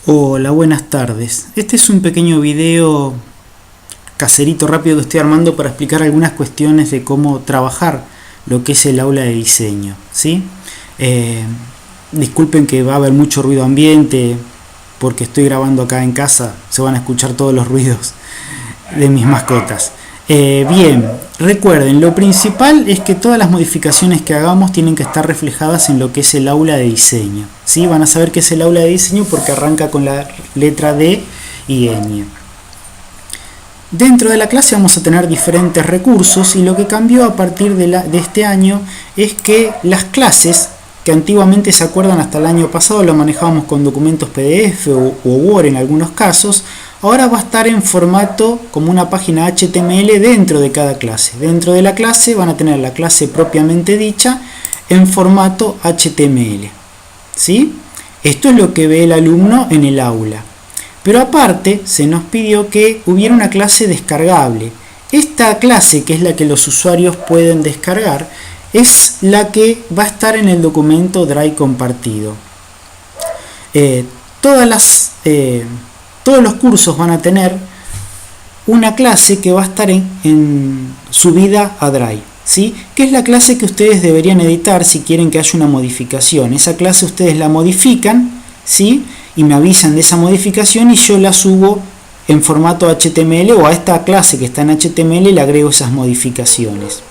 Hola, buenas tardes. Este es un pequeño video caserito rápido que estoy armando para explicar algunas cuestiones de cómo trabajar lo que es el aula de diseño, ¿sí? Disculpen que va a haber mucho ruido ambiente porque estoy grabando acá en casa, se van a escuchar todos los ruidos de mis mascotas. Bien, recuerden, lo principal es que todas las modificaciones que hagamos tienen que estar reflejadas en lo que es el aula de diseño, ¿sí? Van a saber qué es el aula de diseño porque arranca con la letra D y ñ. Dentro de la clase vamos a tener diferentes recursos y lo que cambió a partir de este año es que las clases, que antiguamente se acuerdan hasta el año pasado lo manejábamos con documentos PDF o Word en algunos casos, ahora va a estar en formato como una página HTML dentro de cada clase. Dentro de la clase van a tener la clase propiamente dicha en formato HTML, ¿sí? Esto es lo que ve el alumno en el aula. Pero aparte se nos pidió que hubiera una clase descargable. Esta clase, que es la que los usuarios pueden descargar, es la que va a estar en el documento Drive compartido. Todos los cursos van a tener una clase que va a estar en subida a Drive, ¿sí? Que es la clase que ustedes deberían editar si quieren que haya una modificación. Esa clase ustedes la modifican, ¿sí? Y me avisan de esa modificación y yo la subo en formato HTML, o a esta clase que está en HTML le agrego esas modificaciones.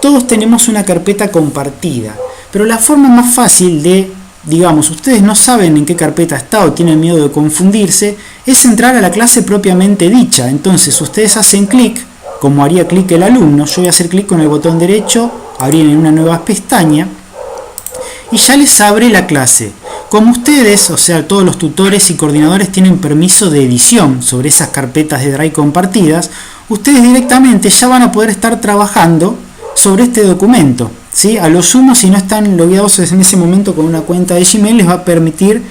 Todos tenemos una carpeta compartida, pero la forma más fácil de, digamos, ustedes no saben en qué carpeta está o tienen miedo de confundirse, es entrar a la clase propiamente dicha. Entonces ustedes hacen clic, como haría clic el alumno. Yo voy a hacer clic con el botón derecho, abrir en una nueva pestaña y ya les abre la clase. Como ustedes, o sea, todos los tutores y coordinadores tienen permiso de edición sobre esas carpetas de Drive compartidas, ustedes directamente ya van a poder estar trabajando sobre este documento, ¿sí? A lo sumo, si no están logueados en ese momento con una cuenta de Gmail, les va a permitir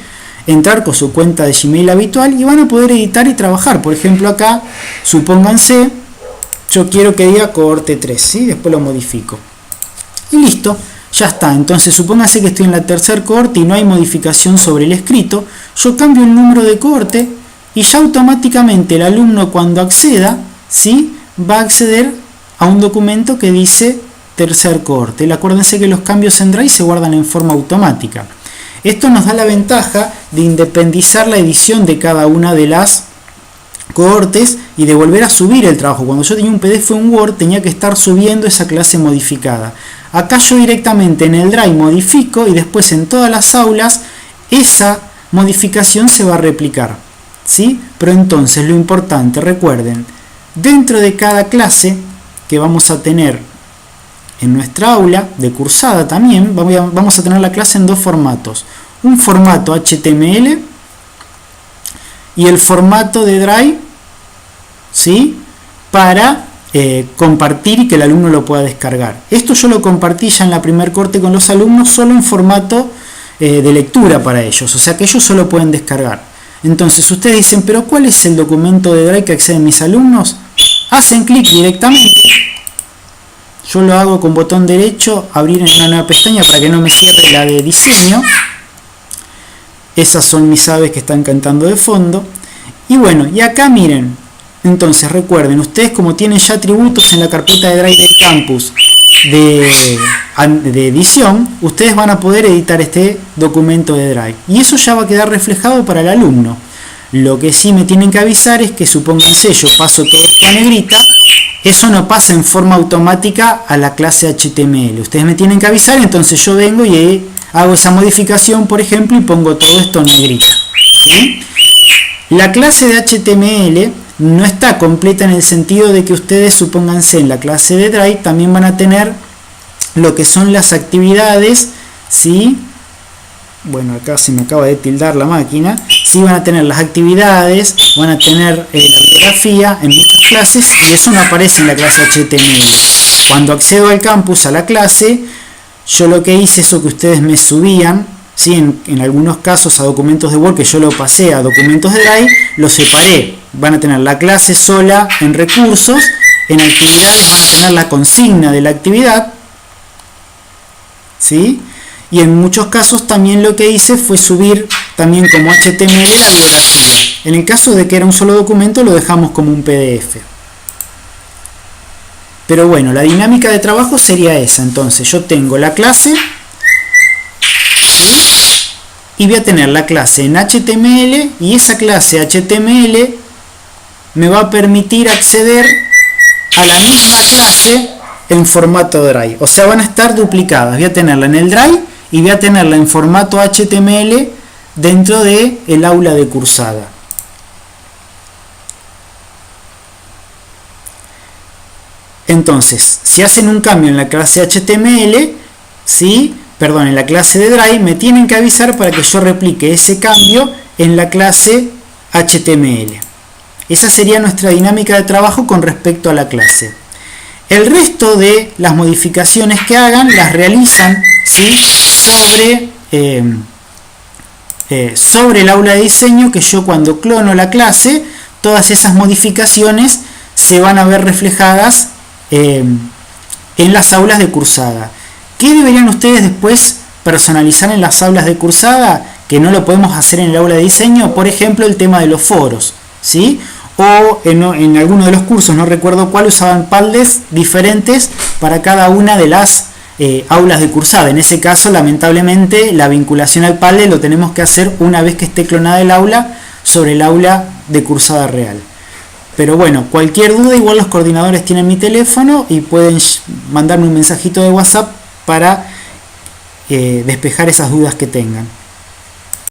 entrar con su cuenta de Gmail habitual y van a poder editar y trabajar. Por ejemplo, acá, supónganse, yo quiero que diga cohorte 3, ¿sí? Después lo modifico. Y listo, ya está. Entonces, supónganse que estoy en la tercer cohorte y no hay modificación sobre el escrito. Yo cambio el número de cohorte y ya automáticamente el alumno, cuando acceda, ¿sí? Va a acceder a un documento que dice tercer cohorte. Acuérdense que los cambios en Drive se guardan en forma automática. Esto nos da la ventaja de independizar la edición de cada una de las cohortes y de volver a subir el trabajo. Cuando yo tenía un PDF o un Word, tenía que estar subiendo esa clase modificada. Acá yo directamente en el Drive modifico y después en todas las aulas esa modificación se va a replicar, ¿sí? Pero entonces lo importante, recuerden, dentro de cada clase que vamos a tener en nuestra aula de cursada también, vamos a tener la clase en dos formatos. Un formato HTML y el formato de Drive, ¿sí? Para compartir y que el alumno lo pueda descargar. Esto yo lo compartí ya en la primer corte con los alumnos solo en formato de lectura para ellos, o sea que ellos solo pueden descargar. Entonces ustedes dicen, pero ¿cuál es el documento de Drive que acceden mis alumnos? Hacen clic directamente, yo lo hago con botón derecho, abrir en una nueva pestaña para que no me cierre la de diseño. Esas son mis aves que están cantando de fondo. Y bueno, y acá miren, entonces recuerden, ustedes como tienen ya atributos en la carpeta de Drive del campus de edición, ustedes van a poder editar este documento de Drive. Y eso ya va a quedar reflejado para el alumno. Lo que sí me tienen que avisar es que, supónganse, yo paso todo esto a negrita, eso no pasa en forma automática a la clase HTML. Ustedes me tienen que avisar, entonces yo vengo y hago esa modificación, por ejemplo, y pongo todo esto en negrita, ¿sí? La clase de HTML no está completa en el sentido de que ustedes, supónganse, en la clase de Drive también van a tener lo que son las actividades, ¿sí? Bueno, acá se me acaba de tildar la máquina. Sí, van a tener las actividades, van a tener la bibliografía en muchas clases y eso no aparece en la clase HTML. Cuando accedo al campus, a la clase, yo lo que hice, eso que ustedes me subían, ¿sí? En algunos casos a documentos de Word, que yo lo pasé a documentos de Drive, lo separé. Van a tener la clase sola en recursos, en actividades van a tener la consigna de la actividad, ¿sí? Y en muchos casos también lo que hice fue subir también como HTML la bibliografía. En el caso de que era un solo documento, lo dejamos como un PDF. Pero bueno, la dinámica de trabajo sería esa. Entonces yo tengo la clase, ¿sí? Y voy a tener la clase en HTML, y esa clase HTML me va a permitir acceder a la misma clase en formato Drive. O sea, van a estar duplicadas. Voy a tenerla en el Drive y voy a tenerla en formato HTML dentro del aula de cursada. Entonces, si hacen un cambio en la clase HTML, ¿sí? Perdón, en la clase de Drive, me tienen que avisar para que yo replique ese cambio en la clase HTML. Esa sería nuestra dinámica de trabajo con respecto a la clase. El resto de las modificaciones que hagan las realizan, ¿sí? sobre el aula de diseño, que yo cuando clono la clase, todas esas modificaciones se van a ver reflejadas en las aulas de cursada. ¿Qué deberían ustedes después personalizar en las aulas de cursada que no lo podemos hacer en el aula de diseño? Por ejemplo, el tema de los foros, ¿sí? O en alguno de los cursos, no recuerdo cuál, usaban padlets diferentes para cada una de las aulas de cursada. En ese caso, lamentablemente, la vinculación al Padlet lo tenemos que hacer una vez que esté clonada el aula sobre el aula de cursada real. Pero bueno, cualquier duda, igual los coordinadores tienen mi teléfono y pueden mandarme un mensajito de WhatsApp para despejar esas dudas que tengan.